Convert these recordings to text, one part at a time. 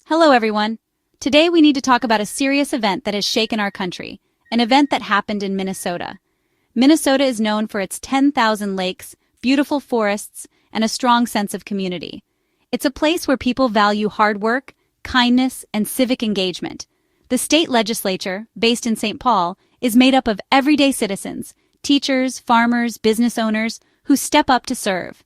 Hello, everyone. Today we need to talk about a serious event that has shaken our country, an event that happened in Minnesota. Minnesota is known for its 10,000 lakes, beautiful forests, and a strong sense of community. It's a place where people value hard work, kindness, and civic engagement. The state legislature, based in St. Paul, is made up of everyday citizens, teachers, farmers, business owners, who step up to serve.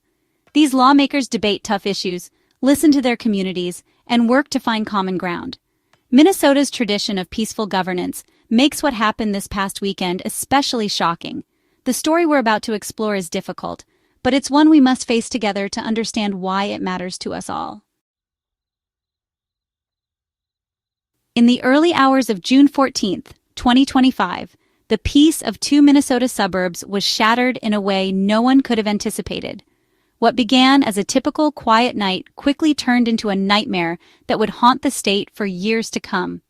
These lawmakers debate tough issues, listen to their communities, and work to find common ground. Minnesota's tradition of peaceful governance makes what happened this past weekend especially shocking. The story we're about to explore is difficult, but it's one we must face together to understand why it matters to us all. In the early hours of June 14, 2025, the peace of two Minnesota suburbs was shattered in a way no one could have anticipated. What began as a typical quiet night quickly turned into a nightmare that would haunt the state for years to come.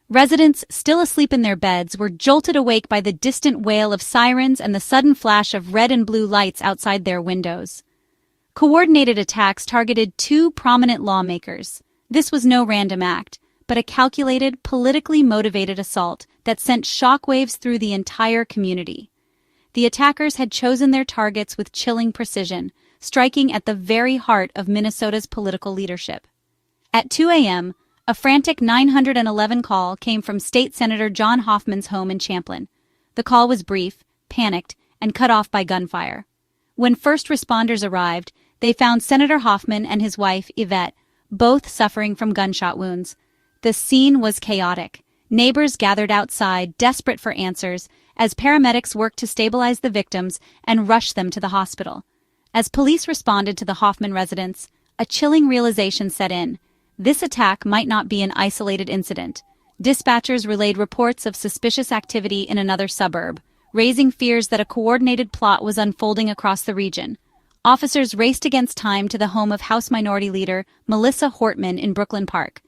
Residents, still asleep in their beds, were jolted awake by the distant wail of sirens and the sudden flash of red and blue lights outside their windows. Coordinated attacks targeted two prominent lawmakers. This was no random act, but a calculated, politically motivated assault that sent shockwaves through the entire community. The attackers had chosen their targets with chilling precision, striking at the very heart of Minnesota's political leadership. At 2 a.m., a frantic 911 call came from State Senator John Hoffman's home in Champlin. The call was brief, panicked, and cut off by gunfire. When first responders arrived, they found Senator Hoffman and his wife, Yvette, both suffering from gunshot wounds. The scene was chaotic. Neighbors gathered outside, desperate for answers, as paramedics worked to stabilize the victims and rush them to the hospital. As police responded to the Hoffman residence, a chilling realization set in. This attack might not be an isolated incident. Dispatchers relayed reports of suspicious activity in another suburb, raising fears that a coordinated plot was unfolding across the region. Officers raced against time to the home of House Minority Leader Melissahortman in Brooklyn Park.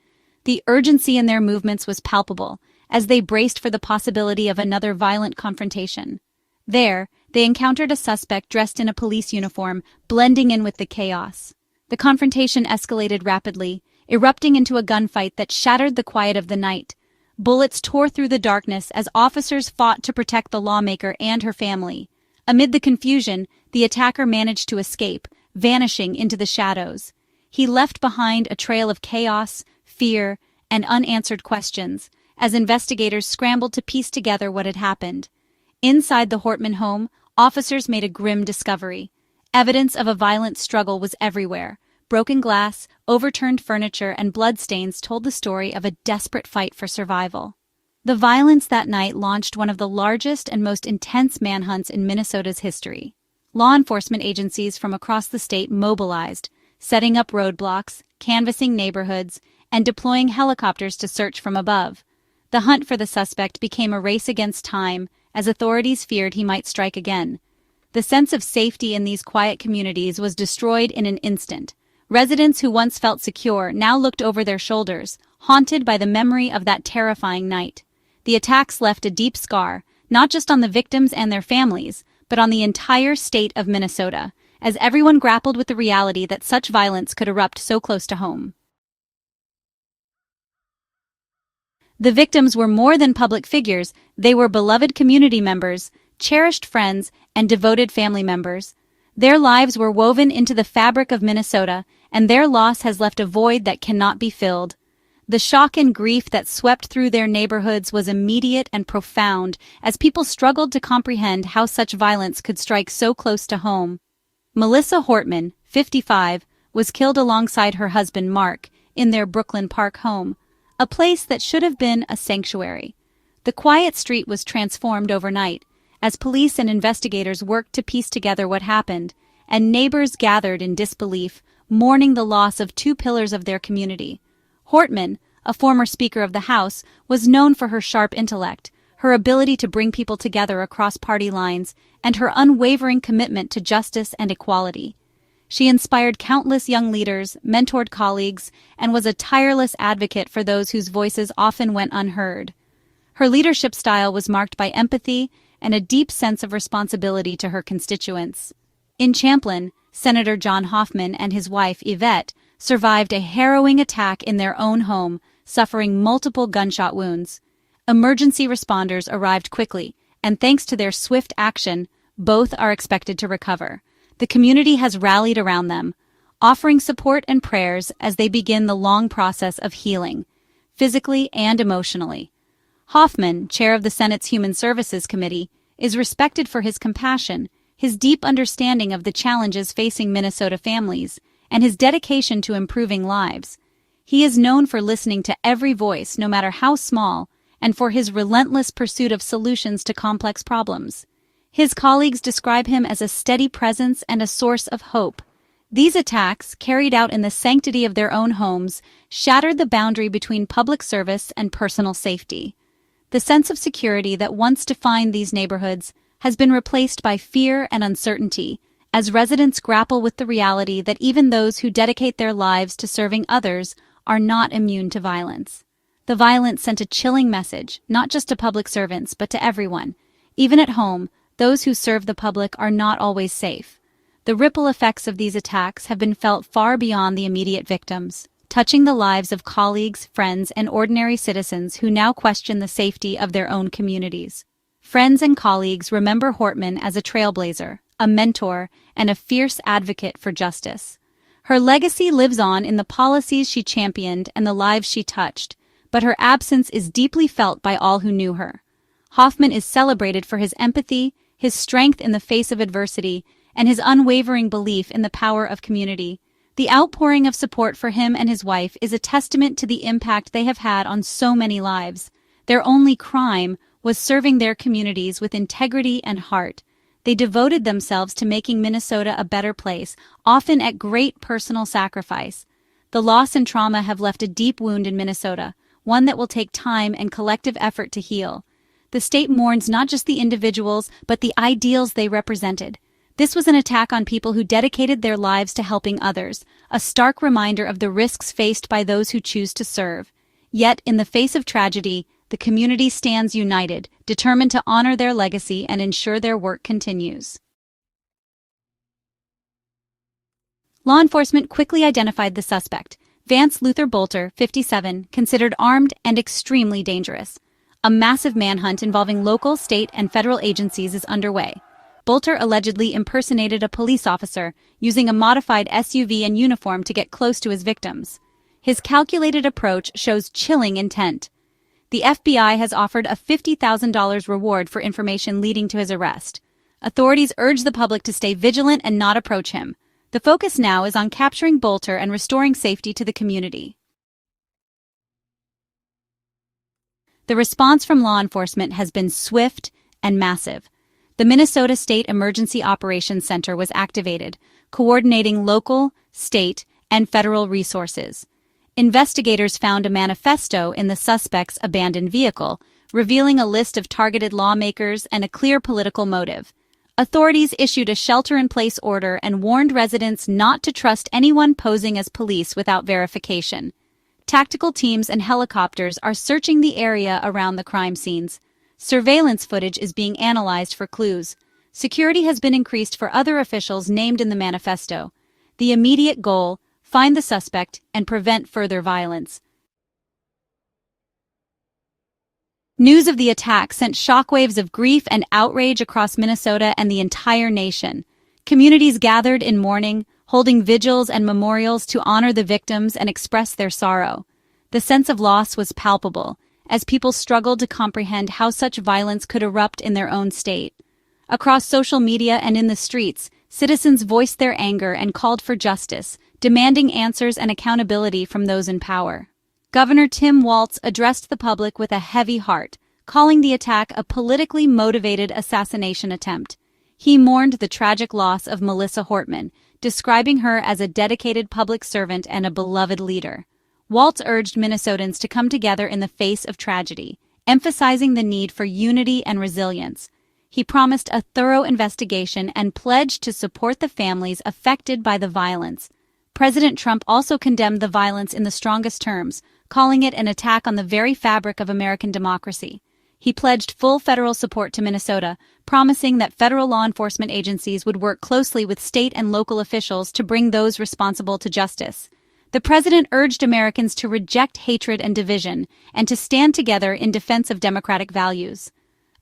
The urgency in their movements was palpable, as they braced for the possibility of another violent confrontation. There, they encountered a suspect dressed in a police uniform, blending in with the chaos. The confrontation escalated rapidly, erupting into a gunfight that shattered the quiet of the night. Bullets tore through the darkness as officers fought to protect the lawmaker and her family. Amid the confusion, the attacker managed to escape, vanishing into the shadows. He left behind a trail of chaos, fear, and unanswered questions, as investigators scrambled to piece together what had happened. Inside the Hortman home, officers made a grim discovery. Evidence of a violent struggle was everywhere. Broken glass, overturned furniture, and bloodstains told the story of a desperate fight for survival. The violence that night launched one of the largest and most intense manhunts in Minnesota's history. Law enforcement agencies from across the state mobilized, setting up roadblocks, canvassing neighborhoods, and deploying helicopters to search from above. The hunt for the suspect became a race against time, as authorities feared he might strike again. The sense of safety in these quiet communities was destroyed in an instant. Residents who once felt secure now looked over their shoulders, haunted by the memory of that terrifying night. The attacks left a deep scar, not just on the victims and their families, but on the entire state of Minnesota, as everyone grappled with the reality that such violence could erupt so close to home. The victims were more than public figures. They were beloved community members, cherished friends, and devoted family members. Their lives were woven into the fabric of Minnesota, and their loss has left a void that cannot be filled. The shock and grief that swept through their neighborhoods was immediate and profound, as people struggled to comprehend how such violence could strike so close to home. MnLawmakers, 55, was killed alongside her husband Mark in their Brooklyn Park home, a place that should have been a sanctuary. The quiet street was transformed overnight, as police and investigators worked to piece together what happened, and neighbors gathered in disbelief, mourning the loss of two pillars of their community. Hortman, a former Speaker of the House, was known for her sharp intellect, her ability to bring people together across party lines, and her unwavering commitment to justice and equality. She inspired countless young leaders, mentored colleagues, and was a tireless advocate for those whose voices often went unheard. Her leadership style was marked by empathy and a deep sense of responsibility to her constituents. In Champlin, Senator John Hoffman and his wife, Yvette, survived a harrowing attack in their own home, suffering multiple gunshot wounds. Emergency responders arrived quickly, and thanks to their swift action, both are expected to recover. The community has rallied around them, offering support and prayers as they begin the long process of healing, physically and emotionally. Hoffman, chair of the Senate's Human Services Committee, is respected for his compassion, his deep understanding of the challenges facing Minnesota families, and his dedication to improving lives. He is known for listening to every voice, no matter how small, and for his relentless pursuit of solutions to complex problems. His colleagues describe him as a steady presence and a source of hope. These attacks, carried out in the sanctity of their own homes, shattered the boundary between public service and personal safety. The sense of security that once defined these neighborhoods has been replaced by fear and uncertainty, as residents grapple with the reality that even those who dedicate their lives to serving others are not immune to violence. The violence sent a chilling message, not just to public servants, but to everyone. Even at home, those who serve the public are not always safe. The ripple effects of these attacks have been felt far beyond the immediate victims, touching the lives of colleagues, friends, and ordinary citizens who now question the safety of their own communities. Friends and colleagues remember Hortman as a trailblazer, a mentor, and a fierce advocate for justice. Her legacy lives on in the policies she championed and the lives she touched, but her absence is deeply felt by all who knew her. Hoffman is celebrated for his empathy, his strength in the face of adversity, and his unwavering belief in the power of community. The outpouring of support for him and his wife is a testament to the impact they have had on so many lives. Their only crime was serving their communities with integrity and heart. They devoted themselves to making Minnesota a better place, often at great personal sacrifice. The loss and trauma have left a deep wound in Minnesota, one that will take time and collective effort to heal. The state mourns not just the individuals, but the ideals they represented. This was an attack on people who dedicated their lives to helping others, a stark reminder of the risks faced by those who choose to serve. Yet, in the face of tragedy, the community stands united, determined to honor their legacy and ensure their work continues. Law enforcement quickly identified the suspect, Vanceluther Boelter, 57, considered armed and extremely dangerous. A massive manhunt involving local, state, and federal agencies is underway. Boelter allegedly impersonated a police officer, using a modified SUV and uniform to get close to his victims. His calculated approach shows chilling intent. The FBI has offered a $50,000 reward for information leading to his arrest. Authorities urge the public to stay vigilant and not approach him. The focus now is on capturing Boelter and restoring safety to the community. The response from law enforcement has been swift and massive. The Minnesota State Emergency Operations Center was activated, coordinating local, state, and federal resources. Investigators found a manifesto in the suspect's abandoned vehicle, revealing a list of targeted lawmakers and a clear political motive. Authorities issued a shelter-in-place order and warned residents not to trust anyone posing as police without verification. Tactical teams and helicopters are searching the area around the crime scenes. Surveillance footage is being analyzed for clues. Security has been increased for other officials named in the manifesto. The immediate goal: find the suspect and prevent further violence. News of the attack sent shockwaves of grief and outrage across Minnesota and the entire nation. Communities gathered in mourning, holding vigils and memorials to honor the victims and express their sorrow. The sense of loss was palpable, as people struggled to comprehend how such violence could erupt in their own state. Across social media and in the streets, citizens voiced their anger and called for justice, demanding answers and accountability from those in power. Governor Tim Walz addressed the public with a heavy heart, calling the attack a politically motivated assassination attempt. He mourned the tragic loss of Melissahortman, describing her as a dedicated public servant and a beloved leader. Walz urged Minnesotans to come together in the face of tragedy, emphasizing the need for unity and resilience. He promised a thorough investigation and pledged to support the families affected by the violence. President Trump also condemned the violence in the strongest terms, calling it an attack on the very fabric of American democracy. He pledged full federal support to Minnesota, promising that federal law enforcement agencies would work closely with state and local officials to bring those responsible to justice. The president urged Americans to reject hatred and division and to stand together in defense of democratic values.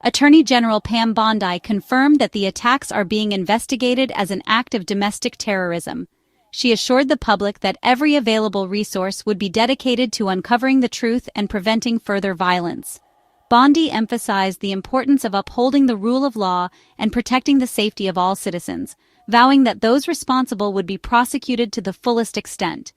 Attorney General Pam Bondi confirmed that the attacks are being investigated as an act of domestic terrorism. She assured the public that every available resource would be dedicated to uncovering the truth and preventing further violence. Bondi emphasized the importance of upholding the rule of law and protecting the safety of all citizens, vowing that those responsible would be prosecuted to the fullest extent.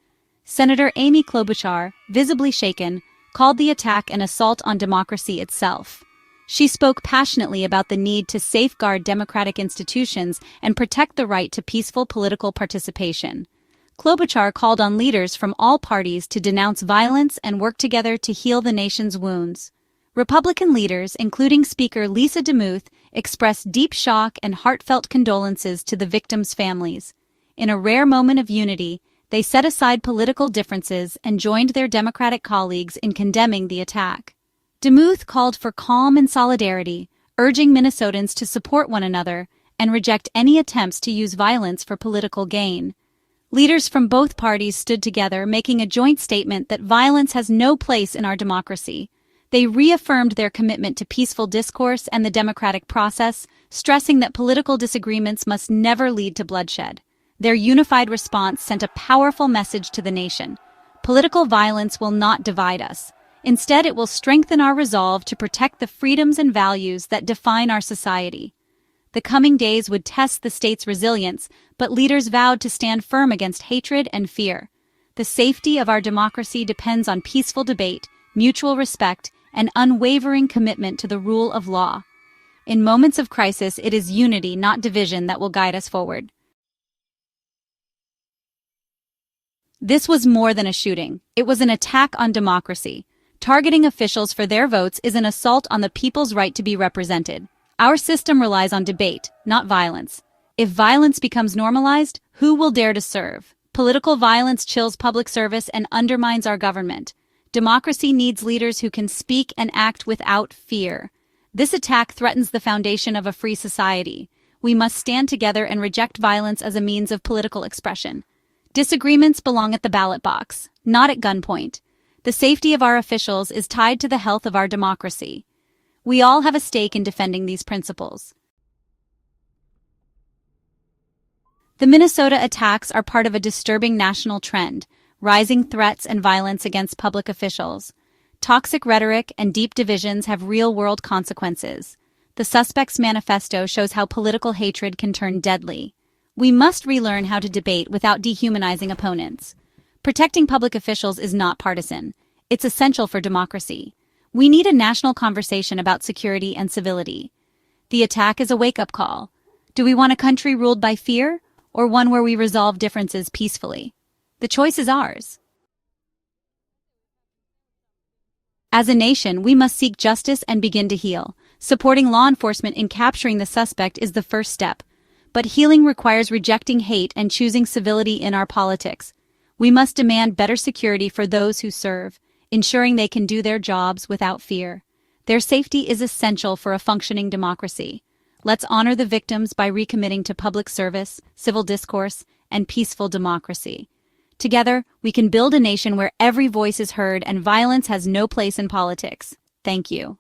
Senator Amy Klobuchar, visibly shaken, called the attack an assault on democracy itself. She spoke passionately about the need to safeguard democratic institutions and protect the right to peaceful political participation. Klobuchar called on leaders from all parties to denounce violence and work together to heal the nation's wounds. Republican leaders, including Speaker Lisa DeMuth, expressed deep shock and heartfelt condolences to the victims' families. In a rare moment of unity, they set aside political differences and joined their Democratic colleagues in condemning the attack. DeMuth called for calm and solidarity, urging Minnesotans to support one another and reject any attempts to use violence for political gain. Leaders from both parties stood together, making a joint statement that violence has no place in our democracy. They reaffirmed their commitment to peaceful discourse and the democratic process, stressing that political disagreements must never lead to bloodshed. Their unified response sent a powerful message to the nation. Political violence will not divide us. Instead, it will strengthen our resolve to protect the freedoms and values that define our society. The coming days would test the state's resilience, but leaders vowed to stand firm against hatred and fear. The safety of our democracy depends on peaceful debate, mutual respect, and unwavering commitment to the rule of law. In moments of crisis, it is unity, not division, that will guide us forward. This was more than a shooting. It was an attack on democracy. Targeting officials for their votes is an assault on the people's right to be represented. Our system relies on debate, not violence. If violence becomes normalized, who will dare to serve? Political violence chills public service and undermines our government. Democracy needs leaders who can speak and act without fear. This attack threatens the foundation of a free society. We must stand together and reject violence as a means of political expression. Disagreements belong at the ballot box, not at gunpoint. The safety of our officials is tied to the health of our democracy. We all have a stake in defending these principles. The Minnesota attacks are part of a disturbing national trend, rising threats and violence against public officials. Toxic rhetoric and deep divisions have real-world consequences. The suspect's manifesto shows how political hatred can turn deadly. We must relearn how to debate without dehumanizing opponents. Protecting public officials is not partisan. It's essential for democracy. We need a national conversation about security and civility. The attack is a wake-up call. Do we want a country ruled by fear, or one where we resolve differences peacefully? The choice is ours. As a nation, we must seek justice and begin to heal. Supporting law enforcement in capturing the suspect is the first step. But healing requires rejecting hate and choosing civility in our politics. We must demand better security for those who serve, ensuring they can do their jobs without fear. Their safety is essential for a functioning democracy. Let's honor the victims by recommitting to public service, civil discourse, and peaceful democracy. Together, we can build a nation where every voice is heard and violence has no place in politics. Thank you.